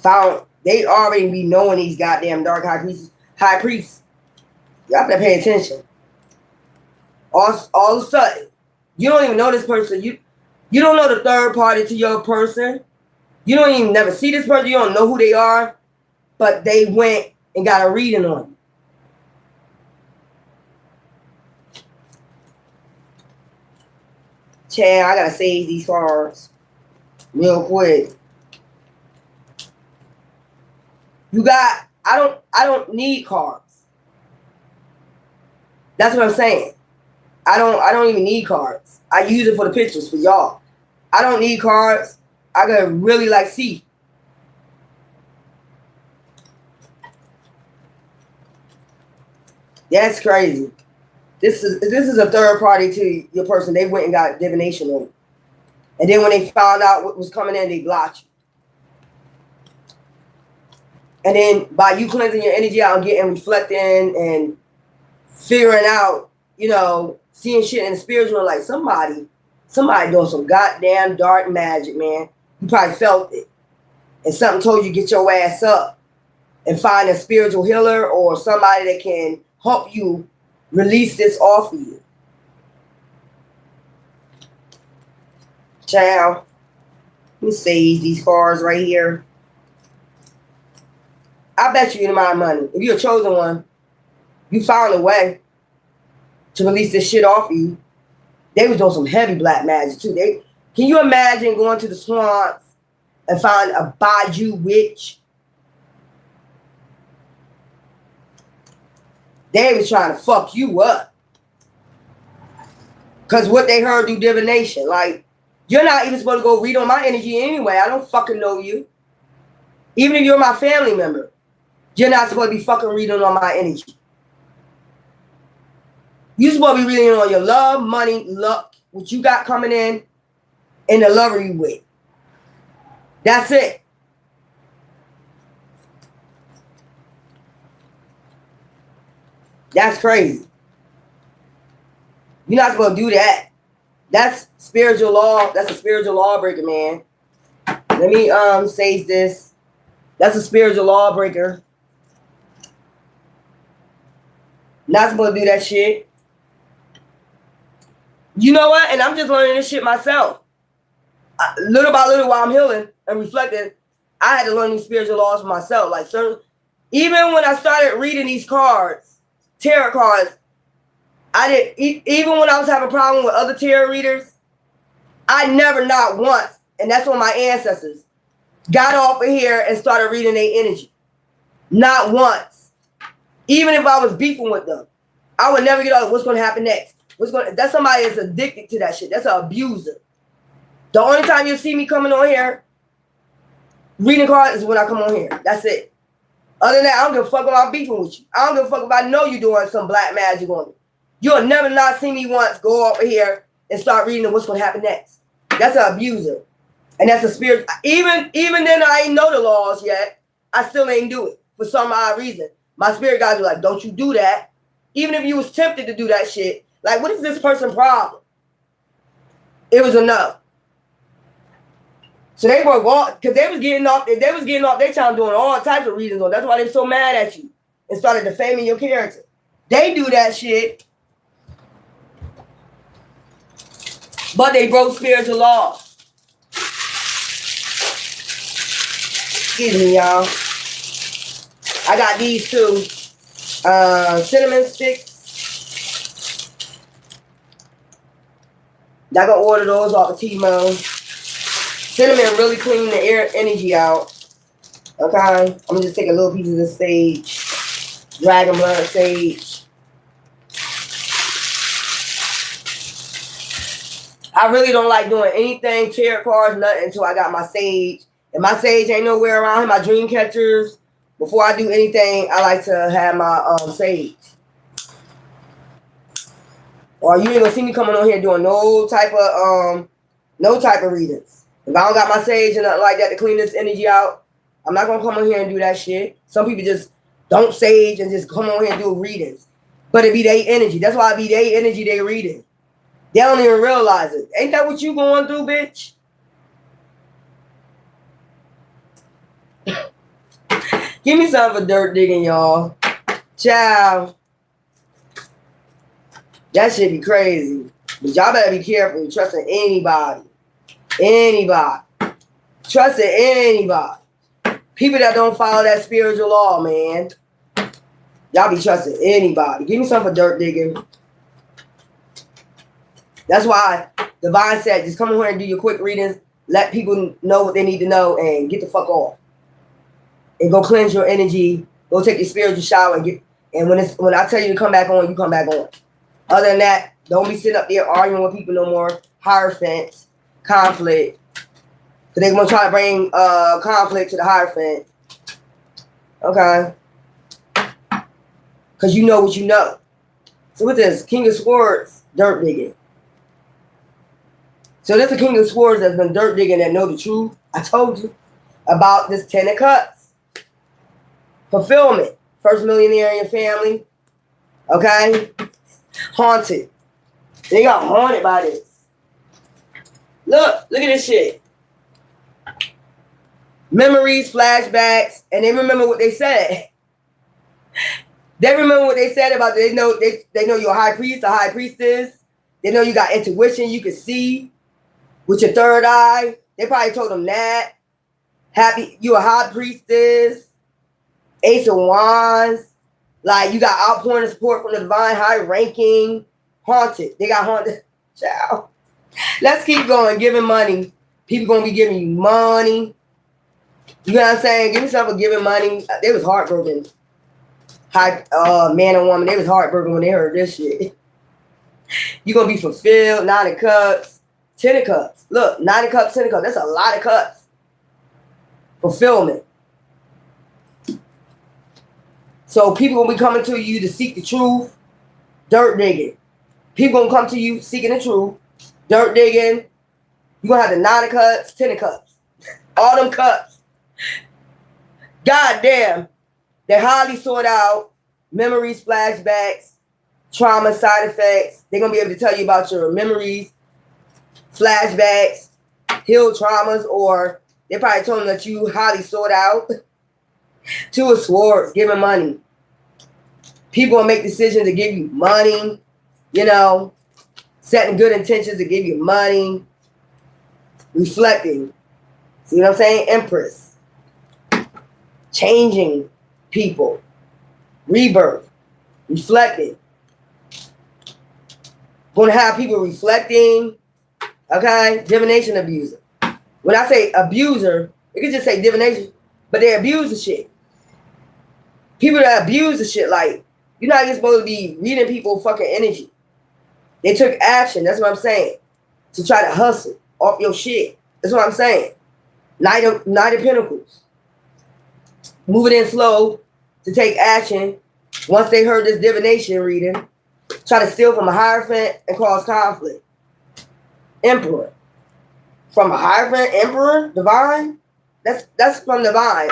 Found. They already be knowing these goddamn dark high priests. High priests. Y'all better pay attention. All of a sudden, you don't even know this person. You don't know the third party to your person. You don't even never see this person. You don't know who they are. But they went and got a reading on you. Chad, I gotta save these cards real quick. You got, I don't need cards. That's what I'm saying. I don't even need cards. I use it for the pictures for y'all. I don't need cards. I gotta really like see. That's crazy. This is a third party to your person. They went and got divination on. And then when they found out what was coming in, they blocked you. And then by you cleansing your energy out and getting reflecting and figuring out, you know, seeing shit in the spiritual, like somebody doing some goddamn dark magic, man. You probably felt it. And something told you get your ass up and find a spiritual healer or somebody that can help you release this off of you. Child, let me save these cards right here. I bet you my money. If you're a chosen one, you found a way to release this shit off of you. They was doing some heavy black magic too. Can you imagine going to the swamps and find a Baju witch? They was trying to fuck you up. Because what they heard through divination. Like, you're not even supposed to go read on my energy anyway. I don't fucking know you. Even if you're my family member, you're not supposed to be fucking reading on my energy. You're supposed to be reading on your love, money, luck, what you got coming in, and the lover you with. That's it. That's crazy. You're not supposed to do that. That's spiritual law. That's a spiritual law breaker, man. Let me say this. That's a spiritual law breaker. Not supposed to do that shit. You know what? And I'm just learning this shit myself. Little by little, while I'm healing and reflecting, I had to learn these spiritual laws for myself. Like, certain, even when I started reading these cards, tarot cards, even when I was having a problem with other tarot readers, I never, not once, and that's when my ancestors got off of here and started reading their energy. Not once. Even if I was beefing with them, I would never get out of what's going to happen next. That's somebody that's addicted to that shit. That's an abuser. The only time you'll see me coming on here reading cards is when I come on here. That's it. Other than that, I don't give a fuck about beefing with you. I don't give a fuck if I know you're doing some black magic on me. You'll never not see me once go over here and start reading what's going to happen next. That's an abuser. And that's a spirit. Even then, I ain't know the laws yet. I still ain't do it for some odd reason. My spirit guys were like, don't you do that. Even if you was tempted to do that shit. Like, what is this person's problem? It was enough. So they were, because they was getting off their time doing all types of reasons. That's why they were so mad at you and started defaming your character. They do that shit. But they broke spiritual law. Excuse me, y'all. I got these too. Cinnamon sticks. I can order those off of T-Mo. Cinnamon really clean the air energy out. Okay. I'm gonna just take a little piece of this sage. Dragon blood sage. I really don't like doing anything, tarot cards, nothing until I got my sage. If my sage ain't nowhere around here, my dream catchers, before I do anything, I like to have my sage. Or you ain't gonna see me coming on here doing no type of readings. If I don't got my sage and nothing like that to clean this energy out, I'm not gonna come on here and do that shit. Some people just don't sage and just come on here and do readings. But it be their energy. That's why it be their energy they reading. They don't even realize it. Ain't that what you going through, bitch? Give me something for dirt digging, y'all. Ciao. That shit be crazy. But y'all better be careful trusting anybody. Anybody. Trusting anybody. People that don't follow that spiritual law, man. Y'all be trusting anybody. Give me something for dirt digging. That's why Divine said, just come in here and do your quick readings. Let people know what they need to know and get the fuck off. And go cleanse your energy. Go take your spiritual shower and when I tell you to come back on, you come back on. Other than that, don't be sitting up there arguing with people no more. Hierophants, conflict. Because they're going to try to bring conflict to the Hierophant. Okay. Because you know what you know. So with this, King of Swords, dirt digging. So there's a King of Swords that's been dirt digging that know the truth. I told you about this 10 of Cups. Fulfillment. First millionaire in your family. Okay. Haunted. They got haunted by this. Look at this shit. Memories, flashbacks, and they remember what they said. They remember what they said about they know you're a high priest, a high priestess. They know you got intuition, you can see with your third eye. They probably told them that. You a high priestess, Ace of Wands. Like you got outpouring of support from the divine, high ranking, haunted. They got haunted. Ciao. Let's keep going, giving money. People gonna be giving you money. You know what I'm saying? Give me something for giving money. They was heartbroken. Man and woman, they was heartbroken when they heard this shit. You're gonna be fulfilled. 9 of Cups, 10 of Cups. Look, 9 of Cups, 10 of Cups. That's a lot of cups. Fulfillment. So people gonna be coming to you to seek the truth. Dirt digging. People gonna come to you seeking the truth. Dirt digging. You're gonna have the 9 of Cups, 10 of Cups. All them cups. God damn. They're highly sought out. Memories, flashbacks, trauma, side effects. They're going to be able to tell you about your memories, flashbacks, healed traumas, or they probably told them that you highly sought out. 2 of Swords, giving money. People will make decisions to give you money, you know, setting good intentions to give you money, reflecting. See what I'm saying? Empress. Changing people. Rebirth. Reflecting. Going to have people reflecting. Okay? Divination abuser. When I say abuser, you can just say divination, but they abuse the shit. People that abuse the shit, like, you're not even supposed to be reading people fucking energy. They took action, that's what I'm saying, to try to hustle off your shit. That's what I'm saying. Knight of Pentacles. Moving in slow to take action once they heard this divination reading. Try to steal from a Hierophant and cause conflict. Emperor. From a Hierophant, Emperor, Divine? That's from Divine.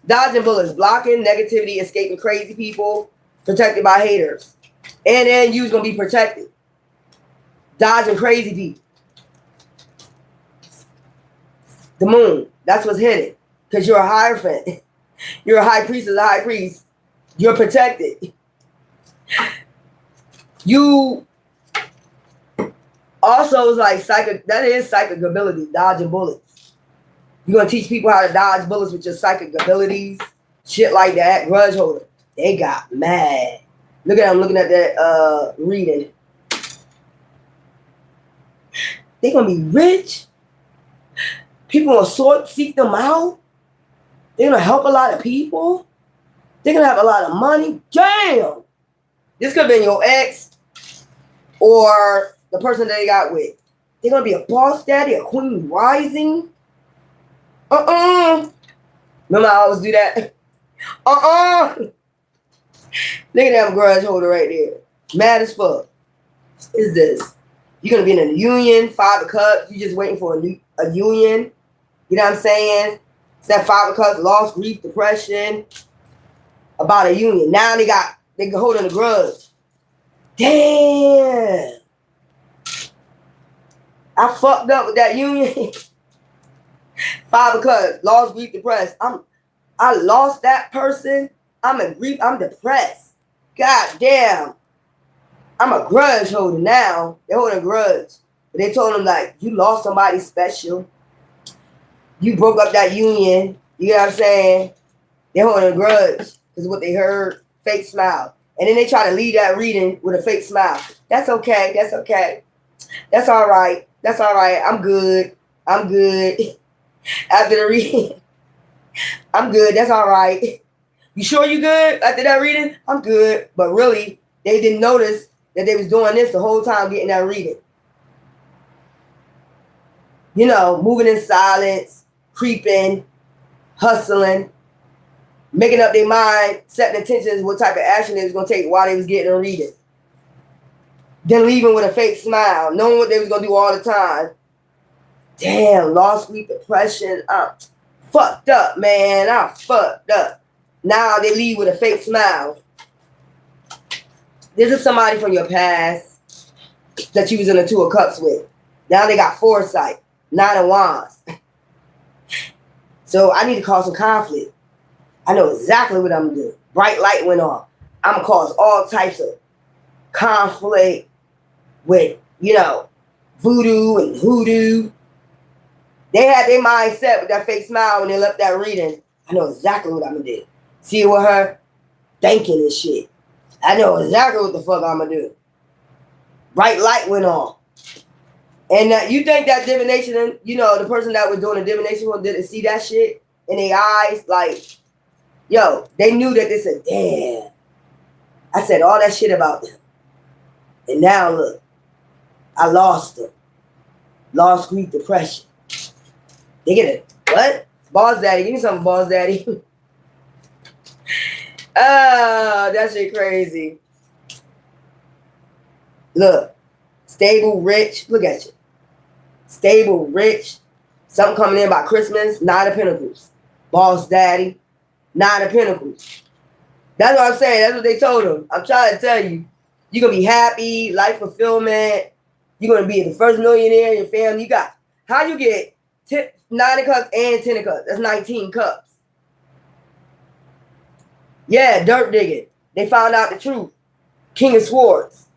Dodging bullets, blocking negativity, escaping crazy people, protected by haters. And then you's going to be protected. Dodging crazy people. The moon. That's what's hidden. Because you're a Hierophant. You're a high priest as a high priest. You're protected. You also is like that is psychic ability, dodging bullets. You're going to teach people how to dodge bullets with your psychic abilities. Shit like that. Grudge holder. They got mad. Look at them looking at that reading. They're going to be rich. People going to seek them out. They're going to help a lot of people. They're going to have a lot of money. Damn. This could have been your ex or the person that they got with. They're going to be a boss daddy, a queen rising. Remember I always do that? Look at that grudge holder right there. Mad as fuck. is this. You're going to be in a union, 5 of Cups. You're just waiting for a union. You know what I'm saying? It's that 5 of Cups, loss, grief, depression, about a union. Now they holding a grudge. Damn. I fucked up with that union. 5 of Cups, lost, grief, depressed. I lost that person. I'm in grief. I'm depressed. God damn. I'm a grudge holder now. They're holding a grudge. But they told him, like, you lost somebody special. You broke up that union. You know what I'm saying? They're holding a grudge because what they heard, fake smile. And then they try to leave that reading with a fake smile. That's okay. That's okay. That's all right. That's all right. I'm good. I'm good. After the reading, I'm good. That's all right. You sure you good after that reading? I'm good. But really, they didn't notice that they was doing this the whole time getting that reading. You know, moving in silence, creeping, hustling, making up their mind, setting intentions, what type of action they was going to take while they was getting a reading. Then leaving with a fake smile, knowing what they was going to do all the time. Damn, lost sleep, depression. I'm fucked up, man. I'm fucked up. Now they leave with a fake smile. This is somebody from your past that you was in the 2 of Cups with. Now they got foresight. 9 of Wands. So I need to cause some conflict. I know exactly what I'm going to do. Bright light went on. I'm going to cause all types of conflict with, you know, voodoo and hoodoo. They had their mind set with that fake smile when they left that reading. I know exactly what I'm going to do. See with her thinking and shit. I know exactly what the fuck I'm going to do. Bright light went on. And you think that divination, you know, the person that was doing the divination didn't see that shit in their eyes? Like, yo, they knew that they said, damn, I said all that shit about them. And now look, I lost them. Lost, grief, depression. They get it. What? Boss Daddy. Give me something, Boss Daddy. Oh, that shit crazy. Look, stable, rich. Look at you. Stable, rich. Something coming in by Christmas. 9 of Pentacles. Boss Daddy. 9 of Pentacles. That's what I'm saying. That's what they told him. I'm trying to tell you. You're going to be happy. Life fulfillment. You're going to be the first millionaire in your family. You got, how you get 9 of Cups and 10 of Cups? That's 19 cups. Yeah, dirt digging. They found out the truth. King of Swords.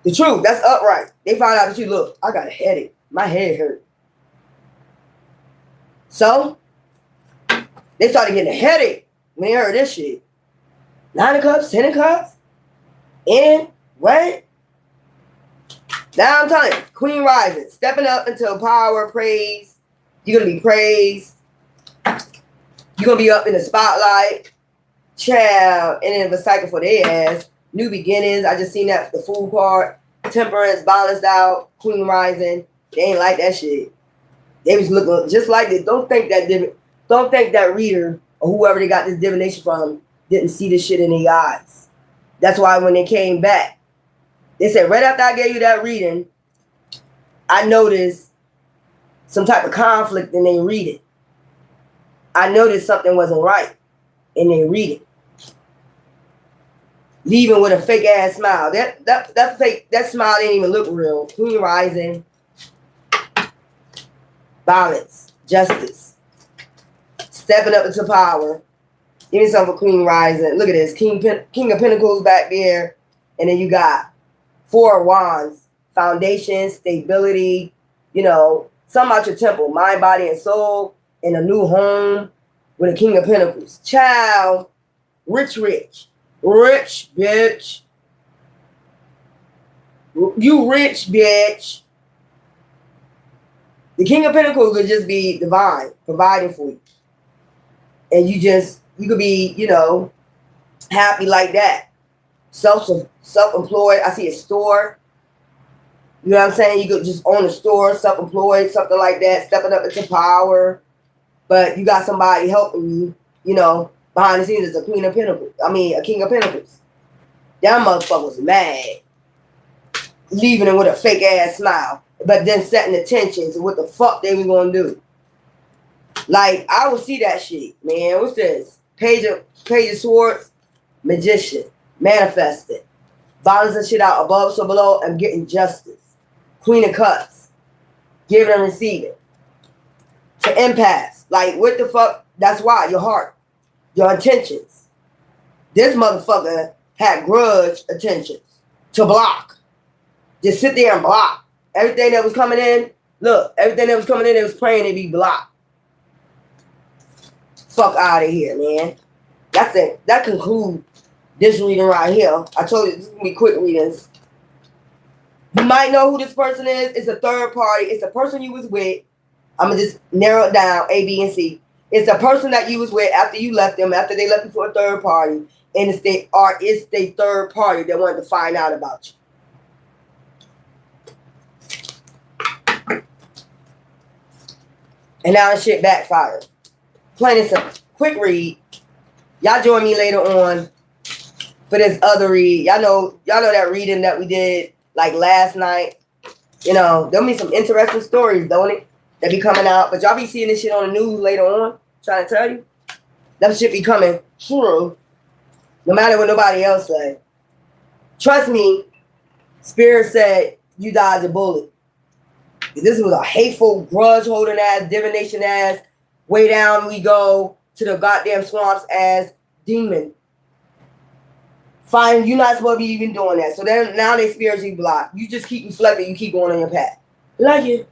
The truth. That's upright. They found out the truth. Look, I got a headache. My head hurt. So, they started getting a headache when they heard this shit. 9 of Cups, 10 of Cups. And what? Now I'm telling you, Queen Rising, stepping up into power, praise. You're going to be praised. You're going to be up in the spotlight. Child. And then the cycle for their ass. New beginnings. I just seen that, the Fool card. Temperance, balanced out. Queen Rising. They ain't like that shit. They was looking just like this. Don't think that reader or whoever they got this divination from didn't see this shit in their eyes. That's why when they came back, they said, right after I gave you that reading, I noticed some type of conflict in their reading. I noticed something wasn't right in their reading. Leaving with a fake ass smile. That smile didn't even look real. Queen Rising. Balance. Justice. Stepping up into power. Give me something for Queen Rising. Look at this. King of Pentacles back there. And then you got 4 of Wands. Foundation, stability, you know, something about your temple, mind, body, and soul, in a new home with a King of Pentacles. Child, rich. Rich, bitch. You rich, bitch. The King of Pentacles could just be divine, providing for you. And you could be, you know, happy like that. Self-employed. I see a store. You know what I'm saying? You could just own a store, self-employed, something like that, stepping up into power. But you got somebody helping you, you know, behind the scenes as a Queen of Pentacles. I mean, a King of Pentacles. That motherfucker was mad. leaving them with a fake ass smile, but then setting the tensions and what the fuck they was gonna do. Like, I would see that shit, man. What's this? Page of Swords, Magician, manifested, balancing shit out above so below, and getting justice. Queen of Cups, giving and receiving. To impasse, like what the fuck? That's why your heart, your intentions. This motherfucker had grudge intentions to block. Just sit there and block everything that was coming in. Look, everything that was coming in, it was praying to be blocked. Fuck out of here, man. That's it. That concludes this reading right here. I told you this is gonna be quick readings. You might know who this person is. It's a third party. It's a person you was with. I'm gonna just narrow it down, A, B, and C. It's the person that you was with after you left them, after they left you for a third party, and it's the third party that wanted to find out about you. And now this shit backfired. Plain and simple. Quick read. Y'all join me later on for this other read. Y'all know that reading that we did like last night. You know, there'll be some interesting stories, don't it? That be coming out. But y'all be seeing this shit on the news later on. Trying to tell you. That shit be coming true. No matter what nobody else say. Trust me, Spirit said you dodged a bullet. This was a hateful, grudge holding ass, divination ass, way down we go to the goddamn swamps ass demon. Fine, you're not supposed to be even doing that. So then now they spiritually blocked. You just keep reflecting, you keep going on your path. Love you.